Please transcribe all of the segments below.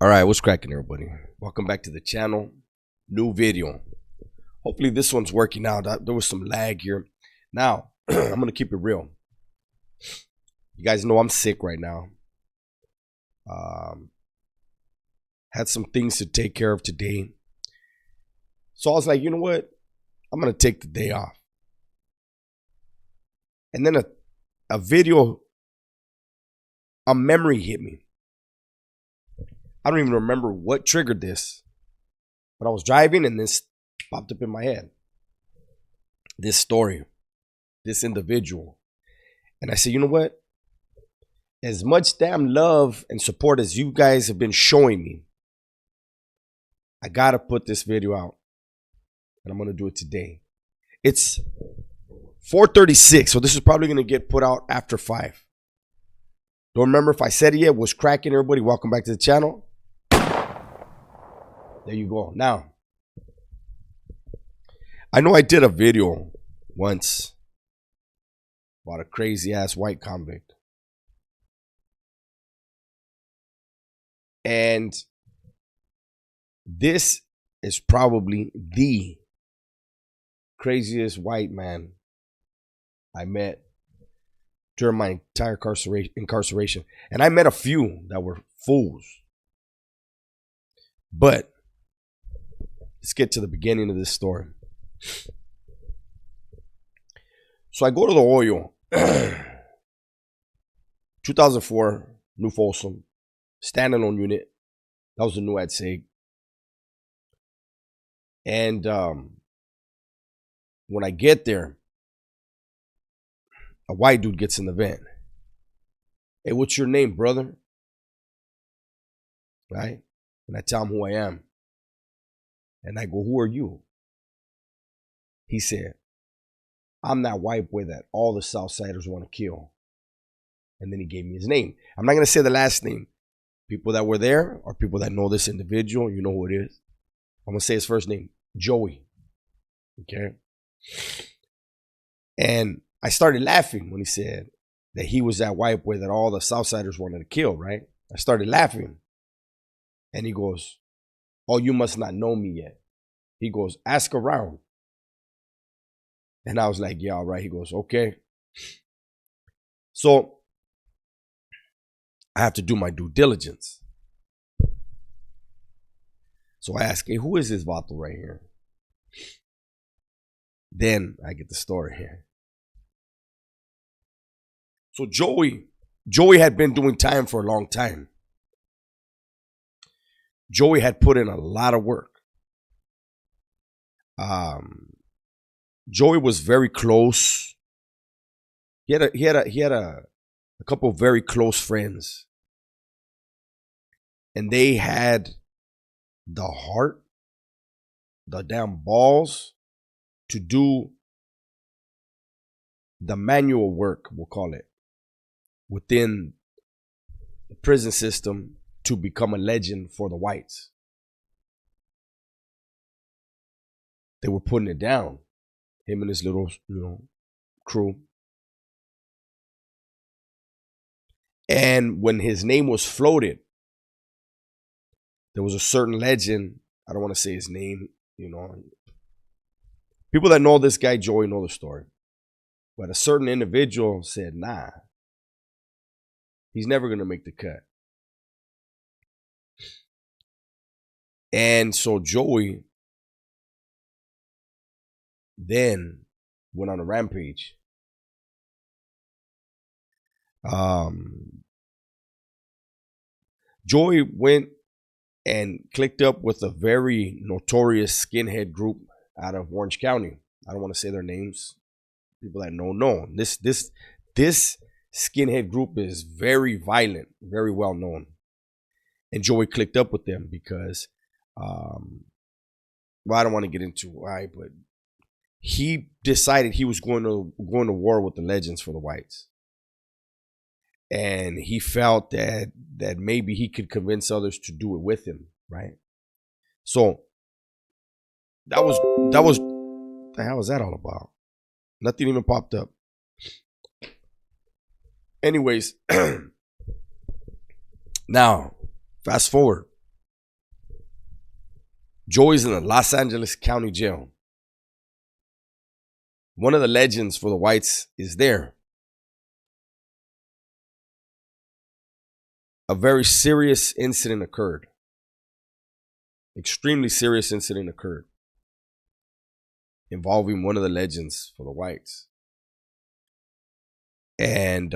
All right, what's cracking, everybody? Welcome back to the channel. New video. Hopefully this one's working out. There was some lag here. Now, I'm going to keep it real. You guys know I'm sick right now. Had some things to take care of today. So I was like, you know what? I'm going to take the day off. And then a video, a memory hit me. I don't even remember what triggered this, but I was driving and this popped up in my head. This story, this individual. And I said, you know what? As much damn love and support as you guys have been showing me, I got to put this video out. And I'm going to do it today. It's 4:36, so this is probably going to get put out after 5. Don't remember if I said it yet. Was cracking, everybody. Welcome back to the channel. There you go. Now, I know I did a video once about a crazy ass white convict. And this is probably the craziest white man I met during my entire incarceration. And I met a few that were fools. But let's get to the beginning of this story. So I go to the Oyo, 2004, New Folsom, standalone unit. That was the new ad SIG. And when I get there, a white dude gets in the van. Hey, what's your name, brother? Right? And I tell him who I am. And I go, who are you? He said, I'm that white boy that all the Southsiders want to kill. And then he gave me his name. I'm not going to say the last name. People that were there or people that know this individual, you know who it is. I'm going to say his first name, Joey. Okay? And I started laughing when he said that he was that white boy that all the Southsiders wanted to kill, right? I started laughing. And he goes, oh, you must not know me yet. He goes, ask around. And I was like, yeah, all right. He goes, okay. So I have to do my due diligence. So I ask, hey, who is this vato right here? Then I get the story here. So Joey had been doing time for a long time. Joey had put in a lot of work. Joey was very close. He had a couple of very close friends, and they had the heart, the damn balls to do the manual work, we'll call it, within the prison system to become a legend for the whites. They were putting it down, him and his little, crew. And when his name was floated, there was a certain legend. I don't want to say his name, People that know this guy, Joey, know the story. But a certain individual said, nah, he's never going to make the cut. And so Joey then went on a rampage. Joey went and clicked up with a very notorious skinhead group out of Orange County. I don't want to say their names. People that know. This skinhead group is very violent, very well known. And Joey clicked up with them because, I don't want to get into why, but he decided he was going to war with the legends for the whites. And he felt that maybe he could convince others to do it with him, right? So that was the hell was that all about? Nothing even popped up. Anyways, now fast forward. Joey's in the Los Angeles County Jail. One of the legends for the whites is there. A very serious incident occurred. Extremely serious incident occurred involving one of the legends for the whites. And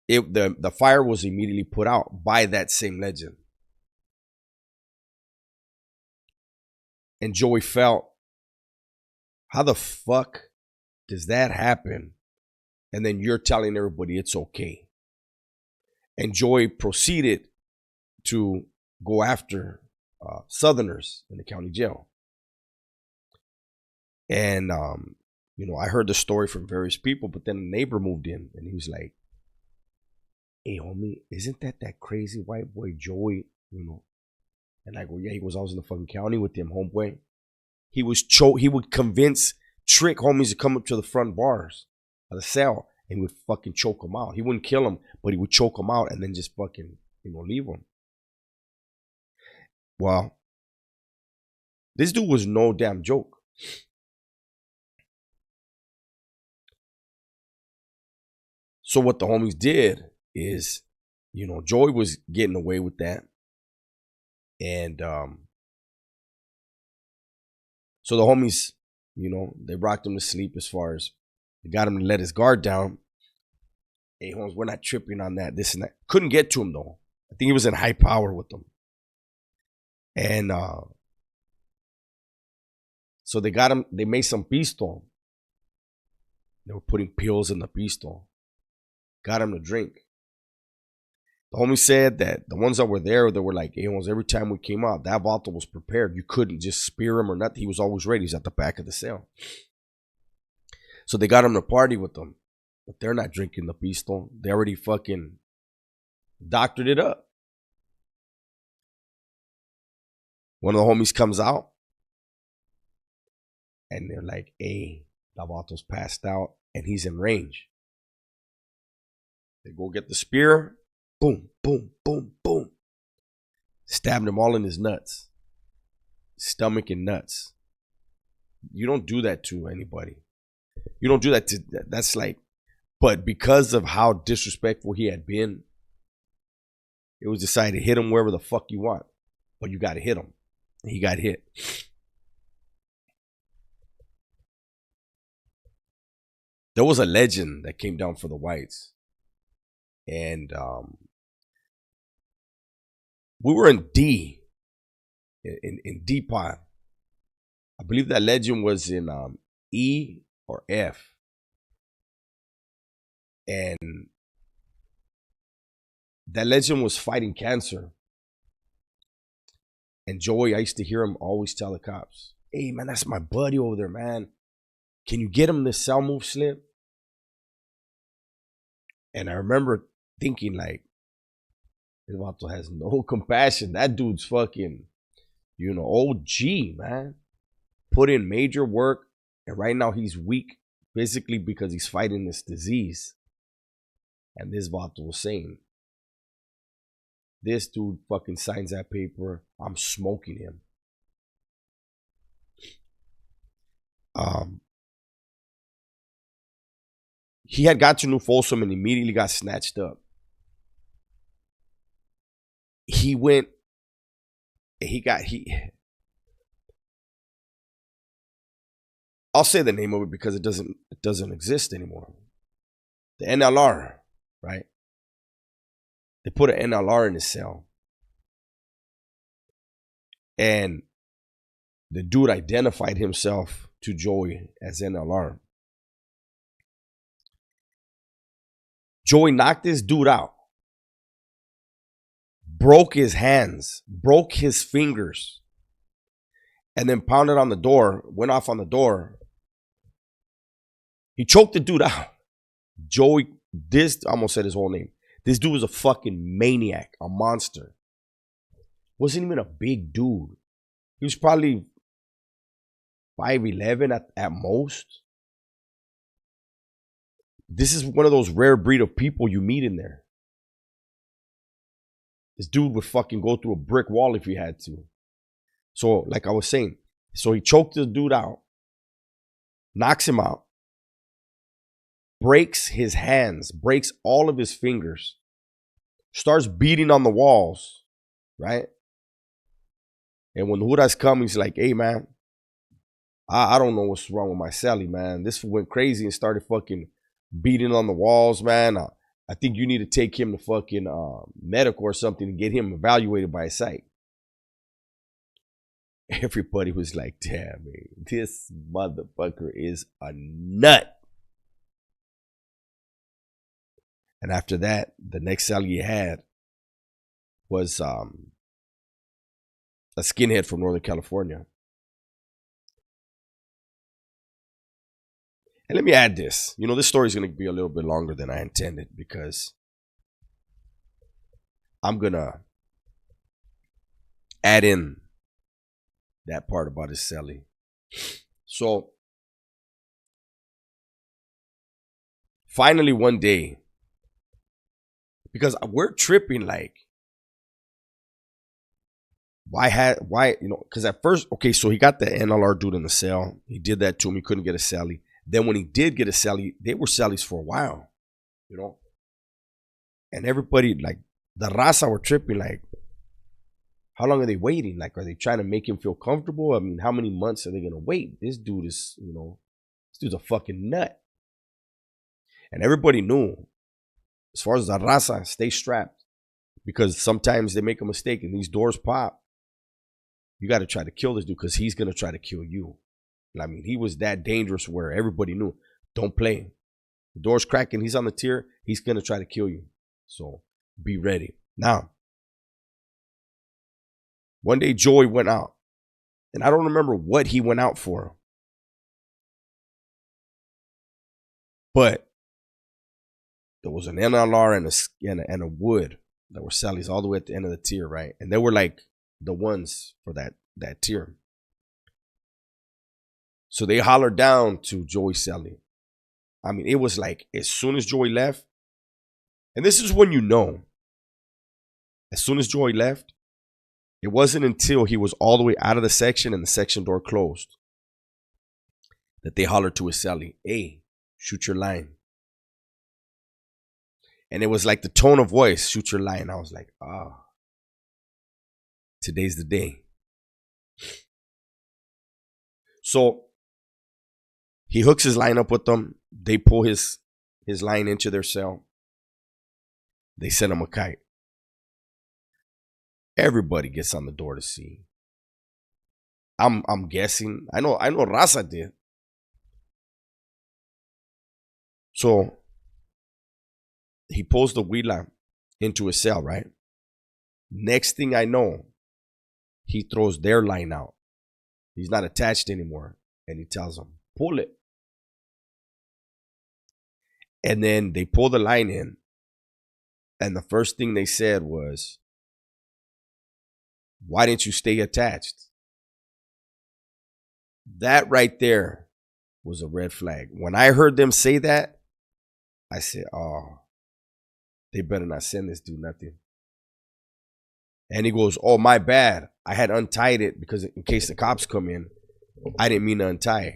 the fire was immediately put out by that same legend. And Joey felt, how the fuck does that happen? And then you're telling everybody it's okay. And Joey proceeded to go after Southerners in the county jail. And, I heard the story from various people, but then a neighbor moved in and he was like, hey, homie, isn't that crazy white boy Joey, And I go, yeah, he goes, I was in the fucking county with him, homeboy. He would trick homies to come up to the front bars of the cell and he would fucking choke them out. He wouldn't kill them, but he would choke them out and then just fucking, leave them. Well, this dude was no damn joke. So what the homies did is, Joey was getting away with that. And so the homies, they rocked him to sleep as far as they got him to let his guard down. Hey, homies, we're not tripping on that, this and that. Couldn't get to him, though. I think he was in high power with them. And so they got him, they made some pistol. They were putting pills in the pistol. Got him to drink. The homie said that the ones that were there, they were like, hey, every time we came out, that vato was prepared. You couldn't just spear him or nothing. He was always ready. He's at the back of the cell. So they got him to party with them. But they're not drinking the pistol. They already fucking doctored it up. One of the homies comes out. And they're like, hey, the vato's passed out. And he's in range. They go get the spear. Boom, boom, boom, boom. Stabbed him all in his nuts. Stomach and nuts. You don't do that to anybody. You don't do that to, that's like, but because of how disrespectful he had been, it was decided to hit him wherever the fuck you want. But you got to hit him. And he got hit. There was a legend that came down for the whites. And we were in D, in D pot. I believe that legend was in E or F. And that legend was fighting cancer. And Joey, I used to hear him always tell the cops, hey, man, that's my buddy over there, man. Can you get him this cell move slip? And I remember thinking, like, this vato has no compassion. That dude's fucking, OG, man. Put in major work. And right now he's weak physically because he's fighting this disease. And this vato was saying, this dude fucking signs that paper, I'm smoking him. He had got to New Folsom and immediately got snatched up. He went, I'll say the name of it because it doesn't exist anymore. The NLR, right? They put an NLR in his cell. And the dude identified himself to Joey as NLR. Joey knocked this dude out. Broke his hands. Broke his fingers. And then pounded on the door. Went off on the door. He choked the dude out. Joey, I almost said his whole name. This dude was a fucking maniac. A monster. Wasn't even a big dude. He was probably 5'11" at most. This is one of those rare breed of people you meet in there. This dude would fucking go through a brick wall if he had to. So, like I was saying, so he choked the dude out, knocks him out, breaks his hands, breaks all of his fingers, starts beating on the walls, right? And when Huras come, he's like, hey, man, I don't know what's wrong with my celly, man. This went crazy and started fucking beating on the walls, man. I think you need to take him to fucking medical or something and get him evaluated by a psych. Everybody was like, damn, man, this motherfucker is a nut. And after that, the next celly he had was a skinhead from Northern California. And let me add this. You know, this story is going to be a little bit longer than I intended because I'm going to add in that part about his celly. So, finally one day, because we're tripping like, why, you know, because at first, okay, so he got the NLR dude in the cell. He did that to him. He couldn't get a celly. Then when he did get a celly, they were cellies for a while, you know. And everybody, like, the raza were tripping, like, how long are they waiting? Like, are they trying to make him feel comfortable? I mean, how many months are they going to wait? This dude is, you know, this dude's a fucking nut. And everybody knew, as far as the raza, stay strapped. Because sometimes they make a mistake and these doors pop. You got to try to kill this dude because he's going to try to kill you. I mean, he was that dangerous where everybody knew, don't play. The door's cracking, he's on the tier, he's going to try to kill you. So be ready. Now, one day Joey went out, and I don't remember what he went out for. But there was an NLR and a wood that were cellies all the way at the end of the tier, right? And they were like the ones for that tier. So they hollered down to Joey celly. I mean, it was like as soon as Joey left, and this is when you know, as soon as Joey left, it wasn't until he was all the way out of the section and the section door closed that they hollered to his celly, hey, shoot your line. And it was like the tone of voice, shoot your line. I was like, today's the day. So he hooks his line up with them. They pull his line into their cell. They send him a kite. Everybody gets on the door to see. I'm guessing. I know Raza did. So he pulls the huila into his cell, right? Next thing I know, he throws their line out. He's not attached anymore. And he tells them, pull it. And then they pull the line in. And the first thing they said was, why didn't you stay attached? That right there was a red flag. When I heard them say that, I said, oh, they better not send this dude nothing. And he goes, oh, my bad. I had untied it because in case the cops come in, I didn't mean to untie it.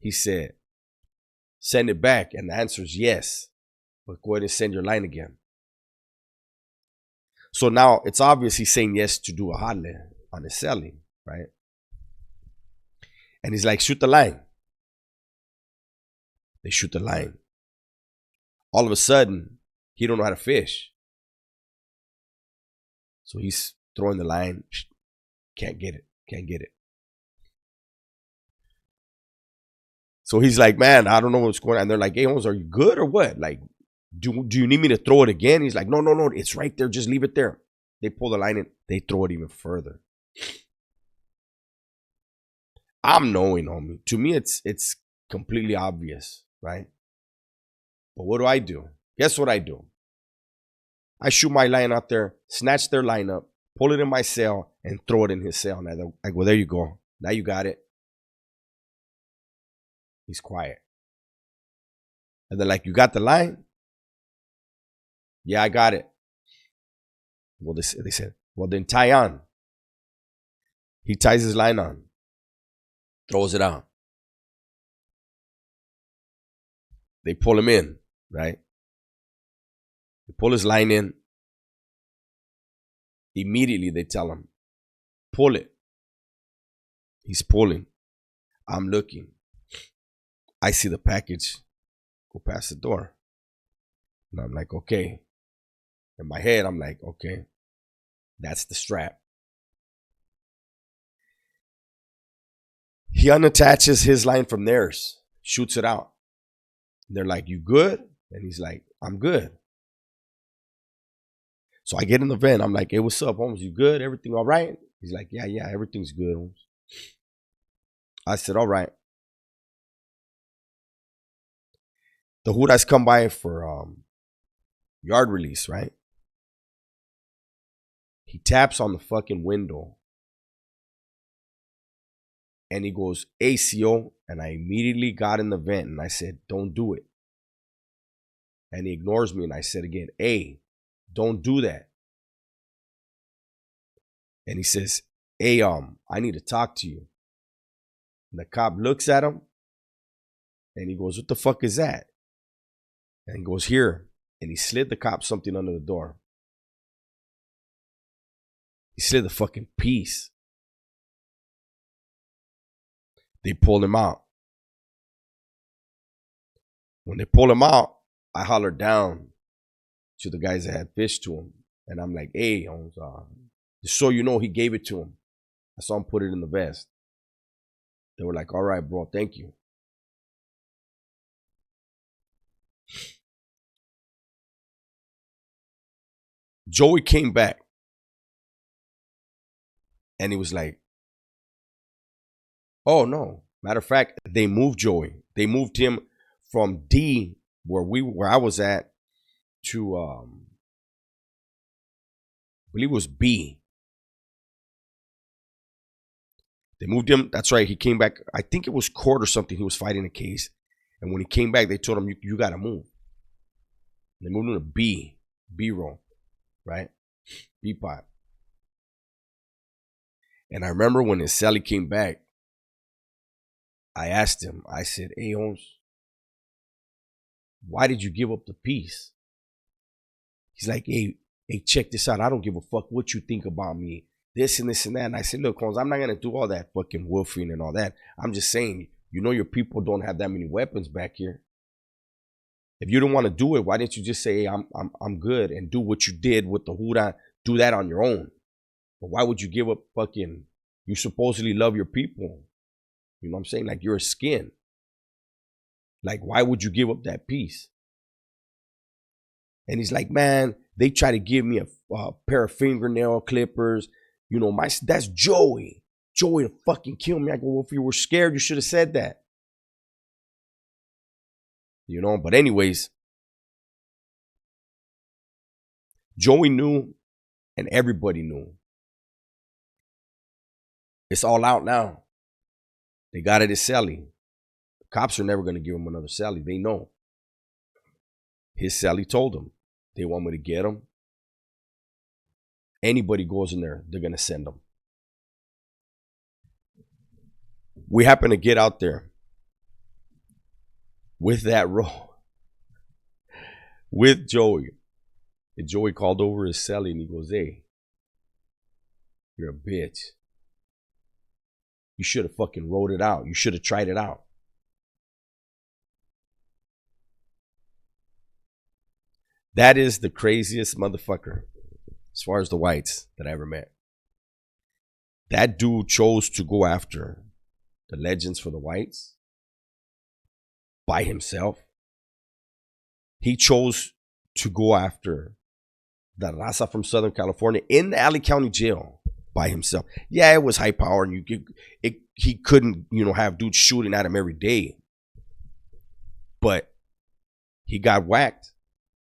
He said, send it back. And the answer is yes. But go ahead and send your line again. So now it's obvious he's saying yes to do a jale on his celly, right? And he's like, shoot the line. They shoot the line. All of a sudden, he don't know how to fish. So he's throwing the line. Can't get it. So he's like, man, I don't know what's going on. And they're like, hey, Holmes, are you good or what? Like, do you need me to throw it again? He's like, no, it's right there. Just leave it there. They pull the line in. They throw it even further. I'm knowing, homie. To me, it's completely obvious, right? But what do? Guess what I do? I shoot my line out there, snatch their line up, pull it in my cell, and throw it in his cell. And I go, there you go. Now you got it. He's quiet. And they're like, you got the line? Yeah, I got it. Well, they said, well, then tie on. He ties his line on, throws it out. They pull him in, right? They pull his line in. Immediately they tell him, pull it. He's pulling. I'm looking. I see the package go past the door. And I'm like, okay. In my head, I'm like, okay, that's the strap. He unattaches his line from theirs, shoots it out. They're like, you good? And he's like, I'm good. So I get in the van. I'm like, hey, what's up, Holmes? You good? Everything all right? He's like, yeah, everything's good, Holmes. I said, all right. The Hudas come by for yard release, right? He taps on the fucking window. And he goes, ACO. And I immediately got in the vent and I said, don't do it. And he ignores me and I said again, hey, don't do that. And he says, hey, I need to talk to you. And the cop looks at him and he goes, what the fuck is that? And he goes, here. And he slid the cop something under the door. He slid the fucking piece. They pulled him out. When they pulled him out, I hollered down to the guys that had fished to him. And I'm like, hey, just so you know, he gave it to him. I saw him put it in the vest. They were like, all right, bro, thank you. Joey came back. And he was like, oh, no. Matter of fact, they moved Joey. They moved him from D, where I was at, to, I believe it was B. They moved him. That's right. He came back. I think it was court or something. He was fighting a case. And when he came back, they told him, you got to move. They moved him to B roll, right? B pot. And I remember when his cellie came back, I asked him, I said, hey, Holmes, why did you give up the piece? He's like, hey, check this out. I don't give a fuck what you think about me. This and this and that. And I said, look, Holmes, I'm not going to do all that fucking woofing and all that. I'm just saying, you know, your people don't have that many weapons back here. If you don't want to do it, why didn't you just say, hey, I'm good and do what you did with the Huda? Do that on your own. But why would you give up fucking, you supposedly love your people. You know what I'm saying? Like you're a skin. Like, why would you give up that piece? And he's like, man, they try to give me a pair of fingernail clippers. You know, that's Joey. Joey to fucking kill me. I go, well, if you were scared, you should have said that. You know, but anyways, Joey knew and everybody knew. It's all out now. They got it at Sally. The cops are never going to give him another Sally. They know. His Sally told him, they want me to get him. Anybody goes in there, they're going to send them. We happen to get out there with that roll, with Joey. And Joey called over his celly and he goes, hey, you're a bitch. You should have fucking wrote it out. You should have tried it out. That is the craziest motherfucker, as far as the whites that I ever met. That dude chose to go after the legends for the whites by himself. He chose to go after the raza from Southern California in the Alley County Jail by himself. Yeah, it was high power, and he couldn't, have dudes shooting at him every day. But he got whacked.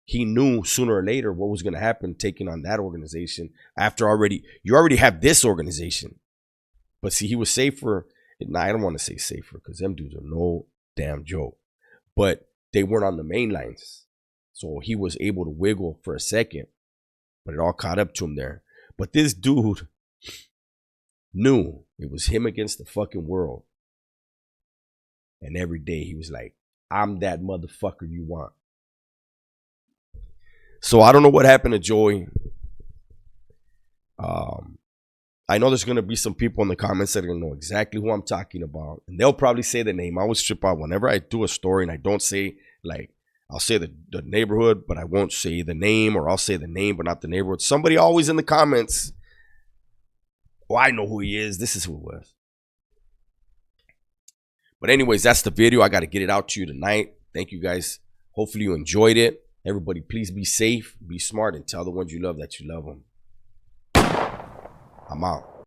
He knew sooner or later what was going to happen taking on that organization after you already have this organization. But see, he was safer. Nah, I don't want to say safer because them dudes are no damn joke. But they weren't on the main lines. So he was able to wiggle for a second. But it all caught up to him there. But this dude knew It was him against the fucking world. And every day he was like, I'm that motherfucker you want. So I don't know what happened to Joey. I know there's going to be some people in the comments that are going to know exactly who I'm talking about. And they'll probably say the name. I always trip out whenever I do a story and I don't say, like, I'll say the neighborhood, but I won't say the name, or I'll say the name, but not the neighborhood. Somebody always in the comments, oh, I know who he is. This is who it was. But anyways, that's the video. I got to get it out to you tonight. Thank you guys. Hopefully you enjoyed it. Everybody, please be safe, be smart, and tell the ones you love that you love them. I'm out.